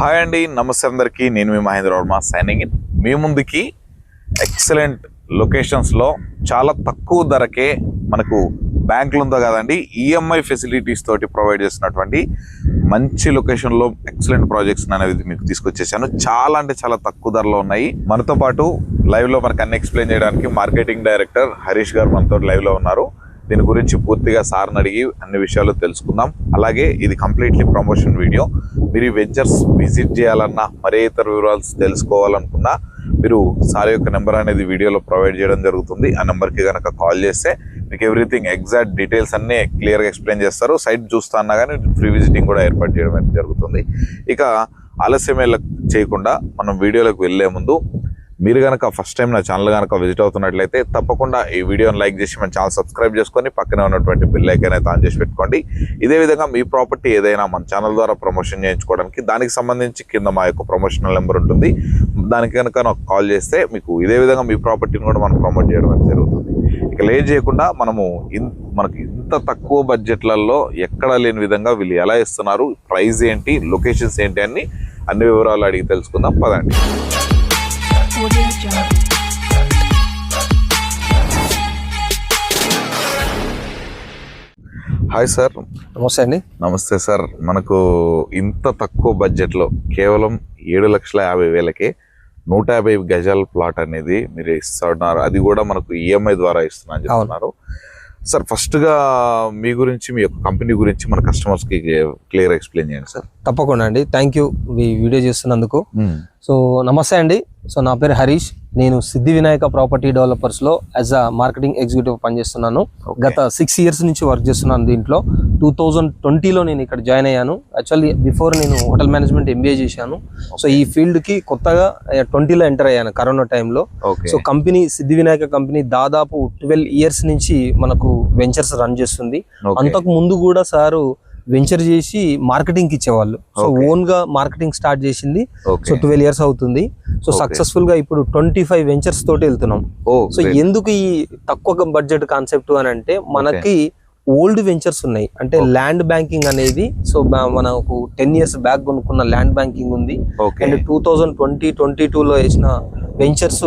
Hi అండి, నమస్తే అందరికీ. నేను మీ మహేంద్ర వర్మ సైనింగ్ ఇన్. మీ ముందుకి ఎక్సలెంట్ లొకేషన్స్లో చాలా తక్కువ ధరకే మనకు బ్యాంకులు ఉందో కదండి, ఈఎంఐ ఫెసిలిటీస్ తోటి ప్రొవైడ్ చేస్తున్నటువంటి మంచి లొకేషన్లో ఎక్సలెంట్ ప్రాజెక్ట్స్ అనేది మీకు తీసుకొచ్చేసాను. చాలా అంటే చాలా తక్కువ ధరలో ఉన్నాయి. మనతో పాటు లైవ్లో మనకు అన్ని ఎక్స్ప్లెయిన్ చేయడానికి మార్కెటింగ్ డైరెక్టర్ హరీష్ గారు మనతో లైవ్లో ఉన్నారు. దీని గురించి పూర్తిగా సార్ని అడిగి అన్ని విషయాలు తెలుసుకుందాం. అలాగే ఇది కంప్లీట్లీ ప్రమోషన్ వీడియో. మీరు ఈ వెంచర్స్ విజిట్ చేయాలన్నా, మరే ఇతర వివరాలు తెలుసుకోవాలనుకున్నా మీరు సార్ యొక్క నెంబర్ అనేది వీడియోలో ప్రొవైడ్ చేయడం జరుగుతుంది. ఆ నెంబర్కి కనుక కాల్ చేస్తే మీకు ఎవ్రీథింగ్ ఎగ్జాక్ట్ డీటెయిల్స్ అన్నీ క్లియర్గా ఎక్స్ప్లెయిన్ చేస్తారు. సైట్ చూస్తా అన్నా కానీ ఫ్రీ విజిటింగ్ కూడా ఏర్పాటు చేయడం అనేది జరుగుతుంది. ఇక ఆలస్యమే చేయకుండా మనం వీడియోలోకి వెళ్ళే ముందు, మీరు కనుక ఫస్ట్ టైం నా ఛానల్ కనుక విజిట్ అవుతున్నట్లయితే తప్పకుండా ఈ వీడియోని లైక్ చేసి మన ఛానల్ సబ్స్క్రైబ్ చేసుకొని పక్కనే ఉన్నటువంటి బెల్ ఐకాన్ అయితే ఆన్ చేసి పెట్టుకోండి. ఇదే విధంగా మీ ప్రాపర్టీ ఏదైనా మన ఛానల్ ద్వారా ప్రమోషన్ చేయించుకోవడానికి దానికి సంబంధించి కింద మా యొక్క ప్రమోషనల్ నెంబర్ ఉంటుంది. దానికి కనుక నాకు కాల్ చేస్తే మీకు ఇదే విధంగా మీ ప్రాపర్టీని కూడా మనం ప్రమోట్ చేయడం అనేది జరుగుతుంది. ఇక లేట్ చేయకుండా మనకి ఇంత తక్కువ బడ్జెట్లలో ఎక్కడా లేని విధంగా వీళ్ళు ఎలా ఇస్తున్నారు, ప్రైస్ ఏంటి, లొకేషన్స్ ఏంటి అని అన్ని వివరాలు అడిగి తెలుసుకుందాం. పదండి. Hi sir. నమస్తే అండి. నమస్తే సార్. మనకు ఇంత తక్కువ బడ్జెట్లో కేవలం 7,50,000కే 150 గజాల ప్లాట్ అనేది మీరు ఇస్తున్నారు. అది కూడా మనకు ఈఎంఐ ద్వారా ఇస్తున్నా అని చెప్తున్నారు. సార్, ఫస్ట్గా మీ గురించి, మీ యొక్క కంపెనీ గురించి మన కస్టమర్స్కి క్లియర్ ఎక్స్ప్లెయిన్ చేయండి సార్. తప్పకుండా అండి. థ్యాంక్ యూ మీ వీడియో చేస్తున్నందుకు. సో నమస్తే అండి. సో నా పేరు హరీష్. నేను సిద్ధి వినాయక ప్రాపర్టీ డెవలపర్స్లో యాజ్ అ మార్కెటింగ్ ఎగ్జిక్యూటివ్ పనిచేస్తున్నాను. గత 6 years నుంచి వర్క్ చేస్తున్నాను దీంట్లో. 2020లో నేను ఇక్కడ జాయిన్ అయ్యాను. యాక్చువల్లీ బిఫోర్ నేను హోటల్ మేనేజ్మెంట్ MBA చేశాను. సో ఈ ఫీల్డ్కి కొత్తగా 20లో ఎంటర్ అయ్యాను కరోనా టైంలో. సో కంపెనీ సిద్ధి వినాయక కంపెనీ దాదాపు 12 years నుంచి మనకు వెంచర్స్ రన్ చేస్తుంది. అంతకు ముందు కూడా సారు వెంచర్ చేసి మార్కెటింగ్ కి ఇచ్చేవాళ్ళు. సో ఓన్ గా మార్కెటింగ్ స్టార్ట్ చేసింది. సో 12 years అవుతుంది. సో సక్సెస్ఫుల్ గా ఇప్పుడు 25 వెంచర్స్ తోటి వెళ్తున్నాం. సో ఎందుకు ఈ తక్కువ బడ్జెట్ కాన్సెప్ట్ అని అంటే, మనకి ఓల్డ్ వెంచర్స్ ఉన్నాయి. అంటే ల్యాండ్ బ్యాంకింగ్ అనేది, సో మనకు 10 years బ్యాక్ కొనుక్కున్న ల్యాండ్ బ్యాంకింగ్ ఉంది. అండ్ 2020-22లో వేసిన వెంచర్స్,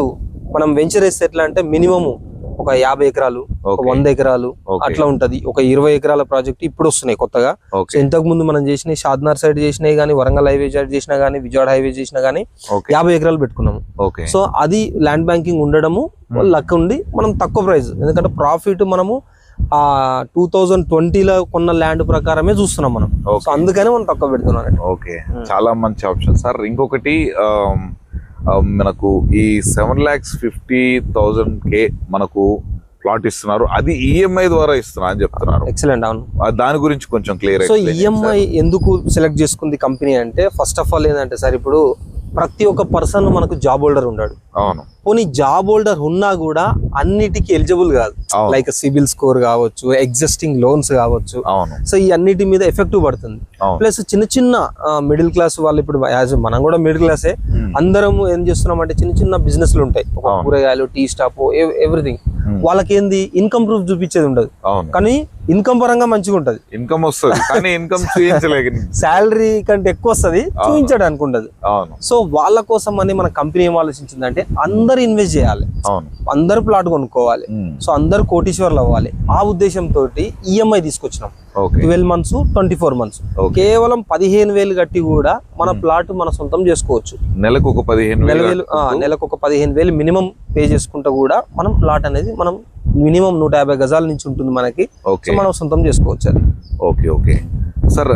మనం వెంచర్ వేస్తే ఎట్లా అంటే మినిమం ఒక 50 ఎకరాలు, 100 ఎకరాలు అట్లా ఉంటది. ఒక 20 ఎకరాల ప్రాజెక్ట్ ఇప్పుడు వస్తున్నాయి కొత్తగా. సో ఇంతకు ముందు మనం చేసిన షాద్నార్ సైడ్ చేసినాయి కానీ, వరంగల్ హైవే సైడ్ చేసినా కానీ, విజయవాడ హైవే చేసినా కానీ 50 ఎకరాలు పెట్టుకున్నాము. సో అది ల్యాండ్ బ్యాంకింగ్ ఉండడము లక్ ఉండి మనం తక్కువ ప్రైస్, ఎందుకంటే ప్రాఫిట్ మనము 2020లో కొన్న ల్యాండ్ ప్రకారమే చూస్తున్నాం మనం. సో అందుకనే మనం తక్కువ పెడుతున్నాం. ఓకే, చాలా మంచి ఆప్షన్ సార్. ఇంకొకటి, మనకు ఈ 7,50,000 మనకు ప్లాట్ ఇస్తున్నారు. అది ఈఎంఐ ద్వారా ఇస్తున్నా అని చెప్తున్నారు. ఎక్సలెంట్. అవును, దాని గురించి కొంచెం క్లియర్. సో ఈఎంఐ ఎందుకు సెలెక్ట్ చేసుకుంది కంపెనీ అంటే, ఫస్ట్ ఆఫ్ ఆల్ ఏంటంటే సార్, ఇప్పుడు ప్రతి ఒక్క పర్సన్ మనకు జాబ్ హోల్డర్ ఉన్నాడు. అవును. పోనీ జాబ్ హోల్డర్ ఉన్నా కూడా అన్నిటికీ ఎలిజిబుల్ కాదు. లైక్ సిబిల్ స్కోర్ కావచ్చు, ఎగ్జిస్టింగ్ లోన్స్ కావచ్చు. సో ఈ అన్నిటి మీద ఎఫెక్టివ్ పడుతుంది. ప్లస్ చిన్న చిన్న మిడిల్ క్లాస్ వాళ్ళు, ఇప్పుడు మనం కూడా మిడిల్ క్లాసే, అందరం ఏం చేస్తున్నాం అంటే చిన్న చిన్న బిజినెస్లు ఉంటాయి, కూరగాయలు, టీ స్టాప్, ఎవ్రీథింగ్. వాళ్ళకి ఏంది ఇన్కమ్ ప్రూఫ్ చూపించేది ఉండదు, కానీ ఇన్కమ్ పరంగా మంచిగా ఉంటది. ఇన్కమ్ వస్తుంది కానీ ఇన్కమ్ చూపించలేదు, శాలరీ కంటే ఎక్కువ వస్తుంది, చూపించడానికి ఉండదు. సో వాళ్ళ కోసం అని మన కంపెనీ ఏం ఆలోచించిందంటే, అందరు ఇన్వెస్ట్ చేయాలి, అందరు ప్లాట్ కొనుక్కోవాలి, సో అందరు కోటీశ్వర్లు అవ్వాలి. ఆ ఉద్దేశంతో ఈఎంఐ తీసుకొచ్చినాం. 12 months, 24 months. కేవలం 15,000 కట్టి కూడా మన ప్లాట్ మన సొంతం చేసుకోవచ్చు. నెలకు ఒక 15,000 మినిమం పే చేసుకుంటా కూడా మనం ప్లాట్ అనేది మనం మినిమం 150 గజాల నుంచి ఉంటుంది మనకి. మనం సొంతం చేసుకోవచ్చు. Okay okay sir.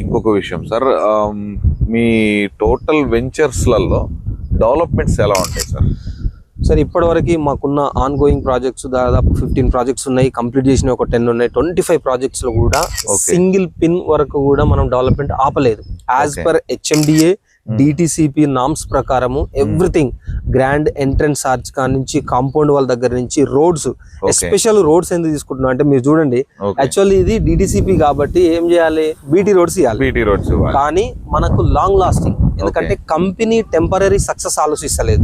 ఇంకొక విషయం సార్, మీ టోటల్ వెంచర్స్లలో డెవలప్మెంట్స్ ఎలా ఉంటాయి సార్? సార్, ఇప్పటివరకు మాకున్న ఆన్ గోయింగ్ ప్రాజెక్ట్స్ దాదాపు 15 ప్రాజెక్ట్స్ ఉన్నాయి. కంప్లీట్ చేసిన ఒక 10 ఉన్నాయి. 25 ప్రాజెక్ట్స్ లో కూడా సింగిల్ పిన్ వరకు కూడా మనం డెవలప్మెంట్ ఆపలేదు. As per HMDA DTCP norms ప్రకారము ఎవ్రీథింగ్, గ్రాండ్ ఎంట్రన్స్ ఆర్చ్ కా నుంచి కాంపౌండ్ వాళ్ళ దగ్గర నుంచి రోడ్స్, ఎస్పెషల్ రోడ్స్ ఎందుకు తీసుకుంటున్నాం అంటే, మీరు చూడండి, యాక్చువల్లీ ఇది DTCP కాబట్టి ఏం చేయాలి, BT రోడ్స్ ఇవ్వాలి. కానీ మనకు లాంగ్ లాస్టింగ్, ఎందుకంటే కంపెనీ టెంపరీ సక్సెస్ ఆలోచిస్తలేదు.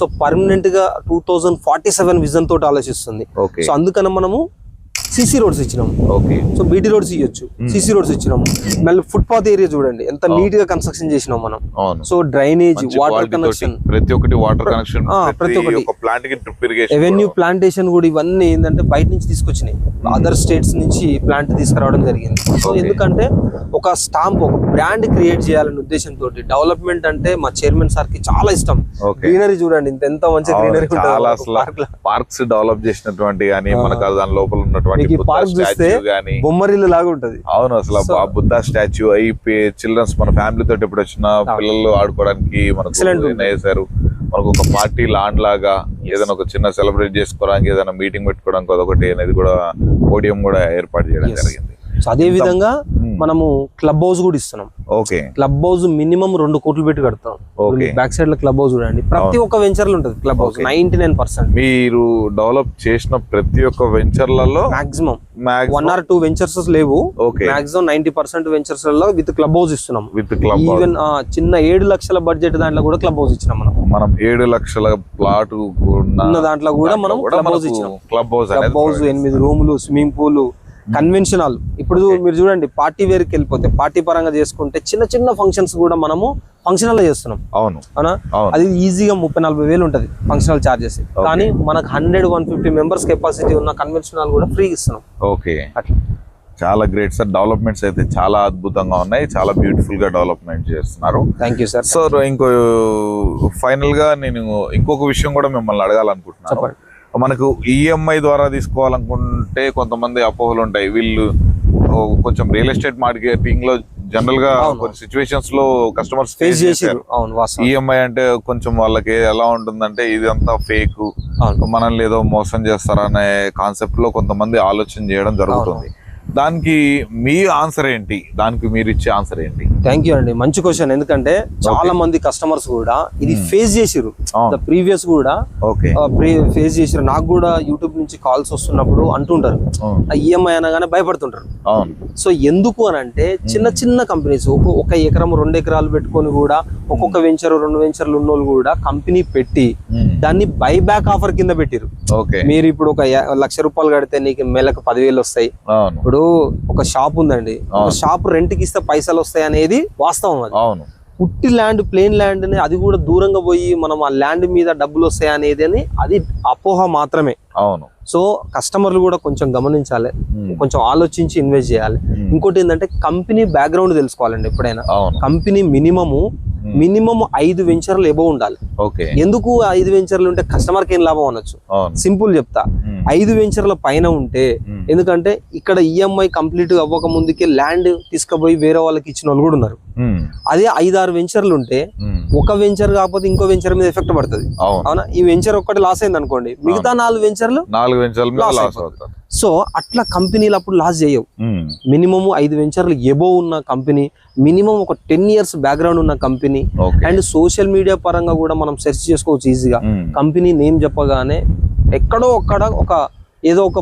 సో పర్మనెంట్ గా 2047 విజన్ తోటి ఆలోచిస్తుంది. సో అందుకని మనము సిసి రోడ్స్ ఇచ్చినాం. ఓకే. సో బీటీ రోడ్స్ ఇవ్వచ్చు, సిసి రోడ్స్ ఇచ్చినాము. మళ్ళీ ఫుట్పాత్ ఏరియా చూడండి ఎంత నీట్ గా కన్స్ట్రక్షన్ చేసినాం మనం. సో డ్రైనేజ్, వాటర్ కనెక్షన్, ప్రతి ఒక్కటి వాటర్ కనెక్షన్, ప్రతి ఒక్కటి ప్లాంట్ కి డ్రిప్ ఇరిగేషన్, రెవెన్యూ ప్లాంటేషన్ కూడా ఇవన్నీ ఏంటంటే బయట నుంచి తీసుకొచ్చినాయి, అదర్ స్టేట్స్ నుంచి ప్లాంట్ తీసుకురావడం జరిగింది. సో ఎందుకంటే ఒక స్టాంప్, ఒక బ్రాండ్ క్రియేట్ చేయాలనే ఉద్దేశంతో డెవలప్మెంట్ అంటే మా చైర్మన్ సార్ కి చాలా ఇష్టం. గ్రీనరీ చూడండి ఎంత మంచి గ్రీనరీ ఉంటుంది. పార్క్స్ డెవలప్ చేసినటువంటి కానీ మనకు దాని లోపల ఉన్నటువంటి పార్క్ చూస్తే బొమ్మరిల్లు లాగా ఉంటది. అవును, అసలు ఆ బుద్ధ స్టాచ్యూ అయి చిల్డ్రన్స్ మన ఫ్యామిలీ తోటి ఎప్పుడు వచ్చిన పిల్లలు ఆడుకోవడానికి మనకు వేశారు. మనకు ఒక పార్టీ లాండ్ లాగా ఏదైనా ఒక చిన్న సెలబ్రేట్ చేసుకోవడానికి, ఏదైనా మీటింగ్ పెట్టుకోవడానికి అదొకటి అనేది కూడా పోడియం కూడా ఏర్పాటు చేయడం జరిగింది. సో అదే విధంగా మనము క్లబ్ హౌస్ కూడా ఇస్తున్నాం. ఓకే. క్లబ్ హౌస్ మినిమం 2 కోట్లు పెట్టి కడతాం. బ్యాక్ సైడ్ లో క్లబ్ హౌస్ చూడండి, ప్రతి ఒక్క వెంచర్ లో ఉంటుంది క్లబ్ హౌస్. 99% మీరు డెవలప్ చేసిన ప్రతి ఒక్క వెంచర్లలో మాక్సిమం 1 or 2 వెంచర్స్ లేవు. మాక్సిమం 90% వెంచర్స్ లో విత్ క్లబ్ హౌస్ ఇస్తున్నాం. విత్ క్లబ్ ఈవెన్ చిన్న 7 లక్షల బడ్జెట్ దాంట్లో కూడా క్లబ్ హౌస్ ఇచ్చినాం. మనం 7 లక్షల ప్లాట్ ఉన్న దాంట్లో కూడా మనం క్లబ్ హౌస్ ఇచ్చినాం. క్లబ్ హౌస్ 8 రూములు, స్విమ్మింగ్ పూల్, కన్వెన్షన్ హాల్. ఇప్పుడు మీరు చూడండి, పార్టీ వేర్ కి వెళ్ళిపోతే పార్టీ పరంగా చేసుకుంటే చిన్న చిన్న ఫంక్షన్స్ కూడా మనము ఫంక్షన్ హాల్ చేస్తున్నాం. అవునా, అది ఈజీగా 30-40 వేలు ఉంటది ఫంక్షన్ హాల్ చార్జెస్. కానీ మనకు 100-150 మెంబర్స్ కెపాసిటీ ఉన్న కన్వెన్షన్ హాల్ కూడా ఫ్రీ ఇస్తున్నాం. ఓకే, చాలా గ్రేట్ సార్. డెవలప్మెంట్స్ అయితే చాలా అద్భుతంగా ఉన్నాయి, చాలా బ్యూటిఫుల్ గా డెవలప్మెంట్ చేస్తున్నారు. Thank you sir. Sir final గా నేను ఇంకొక విషయం కూడా మిమ్మల్ని అడగాలనుకుంటున్నాను. చెప్పండి. మనకు ఈఎంఐ ద్వారా తీసుకోవాలనుకుంటే కొంతమంది అపోహలు ఉంటాయి. వీళ్ళు కొంచెం రియల్ ఎస్టేట్ మార్కెటింగ్ లో జనరల్ గా కొన్ని సిచ్యువేషన్స్ లో కస్టమర్స్ ఫేస్ చేశారు. ఈఎంఐ అంటే కొంచెం వాళ్ళకి ఎలా ఉంటుందంటే ఇదంతా ఫేక్, మనల్ని ఏదో మోసం చేస్తారనే కాన్సెప్ట్ లో కొంతమంది ఆలోచన చేయడం జరుగుతుంది. దానికి మీ ఆన్సర్ ఏంటి? దానికి మీరు ఇచ్చే ఆన్సర్ ఏంటి? థ్యాంక్ యూ అండి, మంచి క్వశ్చన్. ఎందుకంటే చాలా మంది కస్టమర్స్ కూడా ఇది ఫేస్ చేసిరు, ప్రీవియస్ కూడా ఫేస్ చేసిరు. నాకు కూడా యూట్యూబ్ నుంచి కాల్స్ వస్తున్నప్పుడు అంటుంటారు ఈఎంఐ అనగానే భయపడుతుంటారు. సో ఎందుకు అని అంటే చిన్న చిన్న కంపెనీస్ 1 ఎకరం 2 ఎకరాలు పెట్టుకొని కూడా ఒక్కొక్క వెంచర్ 2 వెంచర్లు ఉన్నోళ్ళు కూడా కంపెనీ పెట్టి దాన్ని బై బ్యాక్ ఆఫర్ కింద పెట్టిరు. మీరు ఇప్పుడు ఒక 1,00,000 రూపాయలు కడితే నీకు నెలకు 10,000 వస్తాయి. ఇప్పుడు ఒక షాప్ ఉందండి, ఒక షాప్ రెంట్ కి ఇస్తే పైసలు వస్తాయి అనేది వాస్తవం. అది పుట్టి ల్యాండ్, ప్లేన్ ల్యాండ్ ని అది కూడా దూరంగా పోయి మనం ఆ ల్యాండ్ మీద డబ్బులు వస్తాయి అనేది అది అపోహ మాత్రమే. సో కస్టమర్లు కూడా కొంచెం గమనించాలి, కొంచెం ఆలోచించి ఇన్వెస్ట్ చేయాలి. ఇంకోటి ఏంటంటే కంపెనీ బ్యాక్గ్రౌండ్ తెలుసుకోవాలండి. ఎప్పుడైనా కంపెనీ మినిమం 5 వెంచర్లు ఎబో ఉండాలి. ఎందుకు 5 వెంచర్లు ఉంటే కస్టమర్ కి ఏం లాభం అనొచ్చు. సింపుల్ చెప్తా, 5 వెంచర్ల పైన ఉంటే, ఎందుకంటే ఇక్కడ ఈఎంఐ కంప్లీట్ అవ్వక ముందుకే ల్యాండ్ తీసుకుపోయి వేరే వాళ్ళకి ఇచ్చిన వాళ్ళు కూడా ఉన్నారు. అదే 5-6 వెంచర్లు ఉంటే ఒక వెంచర్ కాకపోతే ఇంకో వెంచర్ మీద ఎఫెక్ట్ పడుతుంది. అవునా, ఈ వెంచర్ ఒక్కటి లాస్ అయింది అనుకోండి, మిగతా 4 వెంచర్లు లాస్ అవుతాయి. సో అట్లా కంపెనీలు అప్పుడు లాస్ చేయవు. మినిమం 5 వెంచర్లు ఎబో ఉన్న కంపెనీ, మినిమం ఒక 10 years బ్యాక్గ్రౌండ్ ఉన్న కంపెనీ, అండ్ సోషల్ మీడియా పరంగా కూడా మనం సెర్చ్ చేసుకోవచ్చు ఈజీగా. కంపెనీ నేమ్ చెప్పగానే ఎక్కడో ఒక ఏదో ఒక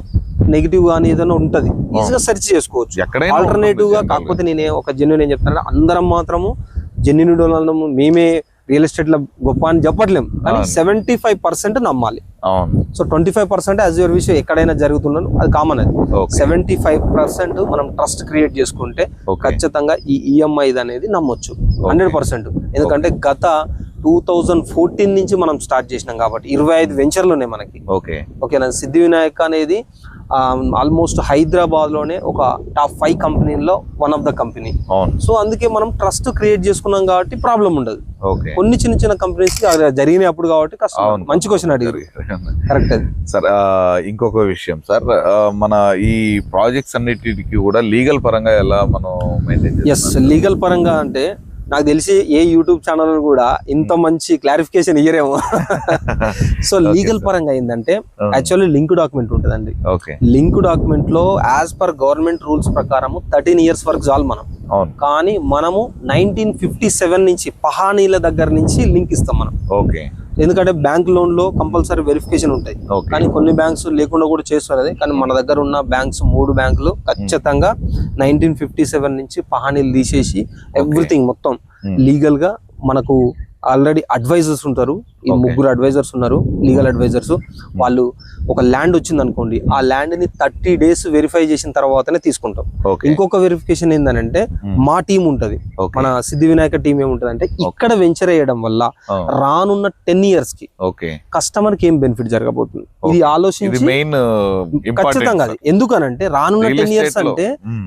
నెగిటివ్ గానీ ఏదైనా ఉంటది, ఈజీగా సెర్చ్ చేసుకోవచ్చు ఆల్టర్నేటివ్ గా. కాకపోతే నేను ఒక జెన్యున్ ఏం చెప్తాను, అందరం మాత్రము జెన్యున్ మేమే రియల్ ఎస్టేట్ లో గొప్ప అని చెప్పట్లేం, కానీ 75% నమ్మాలి. సో 25% యాజ్ యువర్ విషయం ఎక్కడైనా జరుగుతున్నాను, అది కామన్. అది 75% మనం ట్రస్ట్ క్రియేట్ చేసుకుంటే ఖచ్చితంగా ఈ ఈఎంఐ అనేది నమ్మొచ్చు 100%. ఎందుకంటే గత 2014 నుంచి మనం స్టార్ట్ చేసినాం కాబట్టి 25 వెంచర్లు ఉన్నాయి మనకి. ఓకేనా, సిద్ధి వినాయక్ అనేది ఆల్మోస్ట్ హైదరాబాద్ లోనే ఒక టాప్ 5 కంపెనీల్లో 1 of the కంపెనీ. సో అందుకే మనం ట్రస్ట్ క్రియేట్ చేసుకున్నాం కాబట్టి ప్రాబ్లం ఉండదు. కొన్ని చిన్న కంపెనీస్ జరిగినప్పుడు కాబట్టి కష్టం. మంచి క్వశ్చన్ అడిగారు, కరెక్ట్. సార్ ఇంకొక విషయం సార్, మన ఈ ప్రాజెక్ట్స్ అన్నిటికి కూడా లీగల్ పరంగా ఎలా మనం మెయింటైన్ చేస్తాం? ఎస్, లీగల్ పరంగా అంటే నాకు తెలిసి ఏ యూట్యూబ్ ఛానల్ కూడా ఇంత మంచి క్లారిఫికేషన్ ఇయ్యరేమో. సో లీగల్ పరంగా ఏంటంటే యాక్చువల్లీ లింక్ డాక్యుమెంట్ ఉంటుందండి. లింక్ డాక్యుమెంట్ లో యాజ్ పర్ గవర్నమెంట్ రూల్స్ ప్రకారం 13 years వరకు చాలు మనం. కానీ మనము 1957 నుంచి పహానీల దగ్గర నుంచి లింక్ ఇస్తాం మనం. ఎందుకంటే బ్యాంక్ లోన్ లో కంపల్సరీ వెరిఫికేషన్ ఉంటాయి, కానీ కొన్ని బ్యాంక్స్ లేకుండా కూడా చేస్తున్నది. కానీ మన దగ్గర ఉన్న బ్యాంక్స్ 3 బ్యాంకులు ఖచ్చితంగా 1957 నుంచి పహానీలు తీసేసి ఎవ్రీథింగ్ మొత్తం లీగల్ గా మనకు ఆల్రెడీ అడ్వైజర్స్ ఉంటారు. ఈ 3 అడ్వైజర్స్ ఉన్నారు, లీగల్ అడ్వైజర్స్. వాళ్ళు ఒక ల్యాండ్ వచ్చింది అనుకోండి, ఆ ల్యాండ్ ని 30 days వెరిఫై చేసిన తర్వాతనే తీసుకుంటాం. ఓకే. ఇంకొక వెరిఫికేషన్ ఏంటంటే మా టీం ఉంటది, ఓకే. మన సిద్ధి వినాయక టీం ఏముంటది అంటే ఇక్కడ వెంచర్ వేయడం వల్ల రానున్న 10 years కి ఓకే కస్టమర్ కి ఏం బెనిఫిట్ జరగబోతుంది ఇది ఇది ఆలోచించి మెయిన్ ఖచ్చితంగా అది. ఎందుకనంటే రానున్న Real 10 years estate లో. అంటే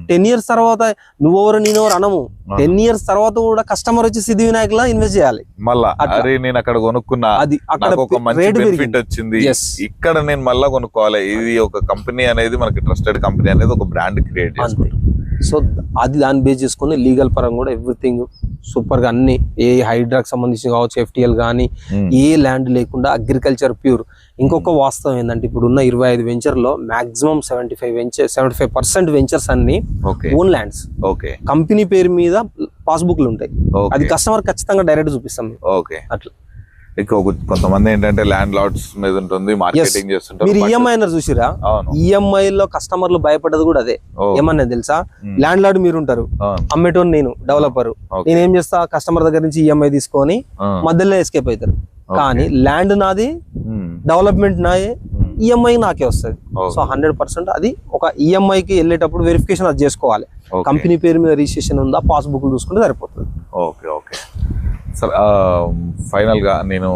10 years తర్వాత నువ్వెవరు నేనెవరు అనము. 10 years తర్వాత కూడా కస్టమర్ వచ్చి సిద్ధి వినాయక్ లా ఇన్వెస్ట్ చేయాలి. మళ్ళా అట్లా. అరే నేను అక్కడ కొనుక్కున్నా, అది అక్కడ నాకు ఒక మంచి రేట్ బెనిఫిట్ పెరిగింది. వచ్చింది, Yes. ఇక్కడ నేను మళ్ళా కొనుక్కోవాలి. ఇది ఒక కంపెనీ అనేది మనకి ట్రస్టెడ్ కంపెనీ అనేది ఒక బ్రాండ్ క్రియేట్ అంతే. చేసుకుంటాం. సో అది దాన్ని బేస్ చేసుకుని లీగల్ పరంగా కూడా ఎవ్రీథింగ్ సూపర్ గా అన్ని ఏ హైడ్రాక్ సంబంధించి కావచ్చు, FTL కానీ ఏ ల్యాండ్ లేకుండా అగ్రికల్చర్ ప్యూర్. ఇంకొక వాస్తవం ఏంటంటే ఇప్పుడు ఉన్న 25 వెంచర్ లో మాక్సిమం 75% వెంచర్స్ అన్ని okay own lands, okay company పేరు మీద పాస్బుక్లు ఉంటాయి. ఓకే. అది కస్టమర్ ఖచ్చితంగా డైరెక్ట్ చూపిస్తాం మేము. ఓకే. అట్లా ఎక్కువ కొంతమంది ఏంటంటే ల్యాండ్ లార్డ్స్ మీద ఉంటుంది, మార్కెటింగ్ చేస్తుంటారు. మీరు but- ఈఎంఐ అన్నారు చూసిరా, అవును. ఈఎంఐ లో కస్టమర్లు భయపడ్డది కూడా అదే. ఓ. ఏమన్నా తెలుసా, ల్యాండ్ లార్డ్ మీరు ఉంటారు, అవును. అమ్మేటోని నేను డెవలపర్, ఓకే. నేనేం చేస్తా కస్టమర్ దగ్గర నుంచి ఈఎంఐ తీసుకొని ఆ. మధ్యలో ఎస్కేప్ అవుతారు. కానీ ల్యాండ్ నాది, ఉమ్. డెవలప్మెంట్ నాయే, ఉమ్. ఈఎంఐ నాకే వస్తుంది. ఓకే. సో 100% అది ఒక ఈఎంఐ కి వెళ్ళేటప్పుడు వెరిఫికేషన్ అది చేసుకోవాలి. ఓకే. కంపెనీ పేరు మీద రిజిస్ట్రేషన్ ఉందా, పాస్బుక్ చూసుకుంటే సరిపోతుంది. ఓకే ఓకే సార్, ఫైనల్ గా నేను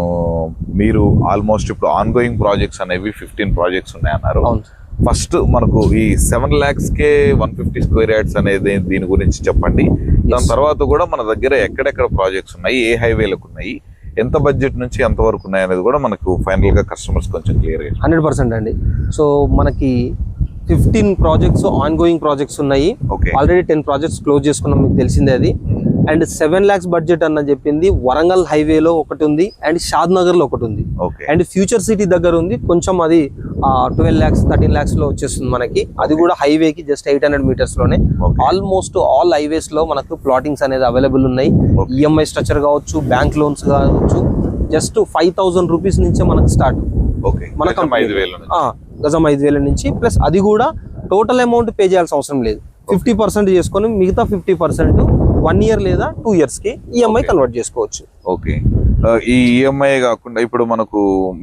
మీరు ఆల్మోస్ట్ ఇప్పుడు ఆన్ గోయింగ్ ప్రాజెక్ట్స్ అనేవి 15 ప్రాజెక్ట్స్ ఉన్నాయన్నారు. అవును. ఫస్ట్ మనకు ఈ 7 lakhs కే 150 square yards అనేది దీని గురించి చెప్పండి. దాని తర్వాత కూడా మన దగ్గర ఎక్కడెక్కడ ప్రాజెక్ట్స్ ఉన్నాయి, ఏ హైవేలకు ఉన్నాయి, ఎంత బడ్జెట్ నుంచి ఎంత వరకు ఉన్నాయి అనేది కూడా మనకు ఫైనల్ గా కస్టమర్స్ కొంచెం క్లియర్ గా 100% అండి. సో మనకి 15 ప్రాజెక్ట్స్ ఆన్ గోయింగ్ ప్రాజెక్ట్స్ ఉన్నాయి. ఓకే. ఆల్రెడీ 10 ప్రాజెక్ట్స్ క్లోజ్ చేసుకున్నాం, మీకు తెలిసిందే అది. అండ్ 7 lakhs బడ్జెట్ అన్న చెప్పింది వరంగల్ హైవేలో ఒకటి ఉంది, అండ్ షాద్ నగర్ లో ఒకటి ఉంది, ఓకే. అండ్ ఫ్యూచర్ సిటీ దగ్గర ఉంది. కొంచెం అది 12 lakhs 13 lakhs లో వచ్చేస్తుంది మనకి. అది కూడా హైవే కి జస్ట్ 800 meters లోనే. ఓకే. ఆల్మోస్ట్ ఆల్ హైవేస్ లో మనకు ప్లాటింగ్స్ అనేది అవైలబుల్ ఉన్నాయి. ఓకే. ఈఎంఐ స్ట్రక్చర్ కావచ్చు, బ్యాంక్ లోన్స్ కావచ్చు, జస్ట్ 5,000 రూపీస్ నుంచే మనకు స్టార్ట్. ఓకే. మన గజం 5,000 నుంచి. గజం 5,000 నుంచి, ప్లస్ అది కూడా టోటల్ అమౌంట్ పే చేయాల్సిన అవసరం లేదు. 50% చేసుకొని మిగతా 50% 1 year లేదా 2 years కి ఈఎంఐ కన్వర్ట్ చేసుకోవచ్చు. ఓకే. ఈ ఈఎంఐ కాకుండా ఇప్పుడు మనకు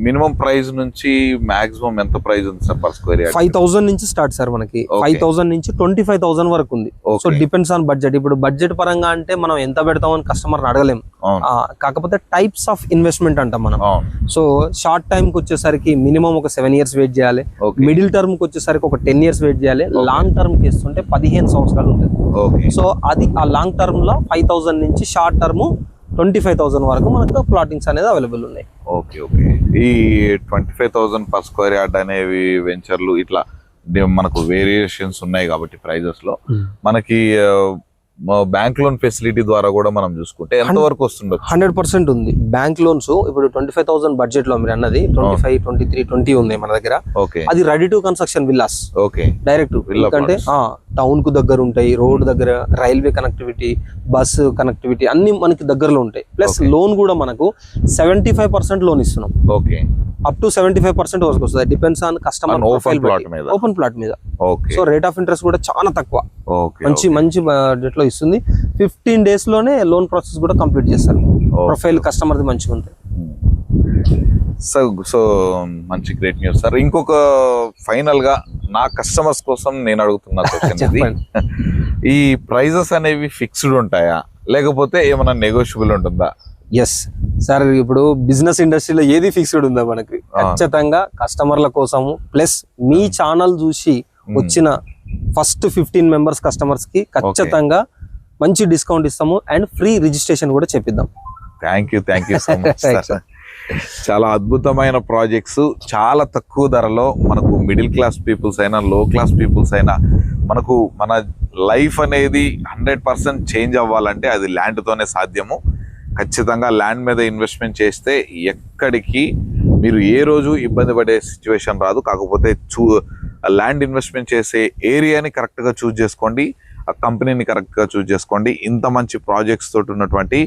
మినిమం ప్రైస్ నుంచి మాక్సిమం ఎంత ప్రైస్ ఉంది సార్ పర్ స్క్వేర్ యార్డ్? 5,000 నుంచి స్టార్ట్ సార్ మనకి. Okay. 5,000 నుంచి 25,000 వరకు ఉంది. Okay. So depends on budget. ఇప్పుడు బడ్జెట్ పరంగా అంటే మనం ఎంత పెడతామని కస్టమర్ అడగలేం. అవును. కాకపోతే టైప్స్ ఆఫ్ ఇన్వెస్ట్మెంట్ అంటాం మనం. అవును. సో షార్ట్ టైం కి వచ్చేసరికి మినిమం ఒక 7 years వెయిట్ చేయాలి. Okay. మిడిల్ టర్మ్ కి వచ్చేసరికి ఒక 10 years వెయిట్ చేయాలి. Okay. లాంగ్ టర్మ్ కి ఇస్తుంటే 15 సంవత్సరాలు ఉంటుంది. ఓకే. సో అది ఆ లాంగ్ టర్మ్ లో 5,000 నుంచి షార్ట్ టర్మ్ 25,000 వరకు మనకు ప్లాటింగ్స్ అనేది అవైలబుల్ ఉన్నాయి. Okay okay. ఈ 25,000 పర్ స్క్వేర్ యార్డ్ అనేవి వెంచర్లు ఇట్లా మనకు వేరియేషన్స్ ఉన్నాయి కాబట్టి ప్రైజెస్ లో మనకి బ్యాంక్ లోన్ ఫెసిలిటీ ద్వారా కూడా మనం చూసుకుంటే ఎంత వరకు వస్తుండొచ్చు? 100% ఉంది. బ్యాంక్ లోన్స్ ఇప్పుడు 25,000 బడ్జెట్ లో మీరు అన్నది 25, 23, 20 ఉంది మన దగ్గర. ఓకే. అది ready to construction villas okay. Direct. Villa ఎందుకంటే టౌన్ కు దగ్గర ఉంటాయి, రోడ్ దగ్గర, రైల్వే కనెక్టివిటీ, బస్ కనెక్టివిటీ అన్ని మనకి దగ్గరలో ఉంటాయి. Plus Okay. లోన్ కూడా మనకు 75% లోన్ ఇస్తున్నాం. ఓకే. అప్ టు 75% వరకు వస్తుంది. Depends on customer And open plot మీద. ఓపెన్ ప్లాట్ మీద. Okay. So rate of interest కూడా చాలా తక్కువ, ఓకే. మంచి బడ్జెట్ లో ఇస్తుంది. 15 days లోనే లోన్ ప్రాసెస్ కూడా కంప్లీట్ చేస్తారు. ప్రొఫైల్ కస్టమర్ ది మంచిగా ఉంటుంది. సో మంచి గ్రేట్ న్యూస్ సార్. ఇంకొక ఫైనల్ గా నా కస్టమర్స్ కోసం నేను అడుగుతున్న క్వశ్చన్ ఇది, ఈ ప్రైజెస్ అనేవి ఫిక్స్డ్ ఉంటాయా లేకపోతే ఏమైనా నెగోషియబుల్ ఉంటుందా? ఎస్ సార్, ఇప్పుడు బిజినెస్ ఇండస్ట్రీలో ఏది ఫిక్స్డ్ ఉందా మనకి? ఖచ్చితంగా కస్టమర్ల కోసము, ప్లస్ మీ ఛానల్ చూసి వచ్చిన ఫస్ట్ 15 members కస్టమర్స్ కి ఖచ్చితంగా మంచి డిస్కౌంట్ ఇస్తాము అండ్ ఫ్రీ రిజిస్ట్రేషన్ కూడా చెప్పిద్దాం. Thank you so much sir. చాలా అద్భుతమైన ప్రాజెక్ట్స్, చాలా తక్కువ ధరలో మనకు మిడిల్ క్లాస్ పీపుల్స్ అయినా లో క్లాస్ పీపుల్స్ అయినా మనకు మన లైఫ్ అనేది 100% చేంజ్ అవ్వాలంటే అది ల్యాండ్తోనే సాధ్యము. ఖచ్చితంగా ల్యాండ్ మీద ఇన్వెస్ట్మెంట్ చేస్తే ఎక్కడికి మీరు ఏ రోజు ఇబ్బంది పడే సిచ్యువేషన్ రాదు. కాకపోతే ల్యాండ్ ఇన్వెస్ట్మెంట్ చేసే ఏరియాని కరెక్ట్గా చూస్ చేసుకోండి, ఆ కంపెనీని కరెక్ట్గా చూస్ చేసుకోండి. ఇంత మంచి ప్రాజెక్ట్స్ తోటి ఉన్నటువంటి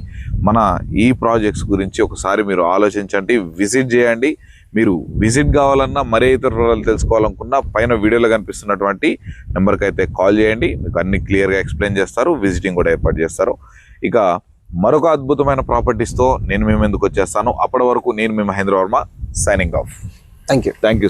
మన ఈ ప్రాజెక్ట్స్ గురించి ఒకసారి మీరు ఆలోచించండి, విజిట్ చేయండి. మీరు విజిట్ కావాలన్నా మరే ఇతర వివరాలు తెలుసుకోవాలనుకున్నా పైన వీడియోలో కనిపిస్తున్నటువంటి నెంబర్కి అయితే కాల్ చేయండి, మీకు అన్ని క్లియర్గా ఎక్స్ప్లెయిన్ చేస్తారు, విజిటింగ్ కూడా ఏర్పాటు చేస్తారు. ఇక మరొక అద్భుతమైన ప్రాపర్టీస్తో నేను మీ ముందుకు వచ్చేస్తాను. అప్పటి వరకు నేను మీ Mahendra Varma, signing off. Thank you. Thank you.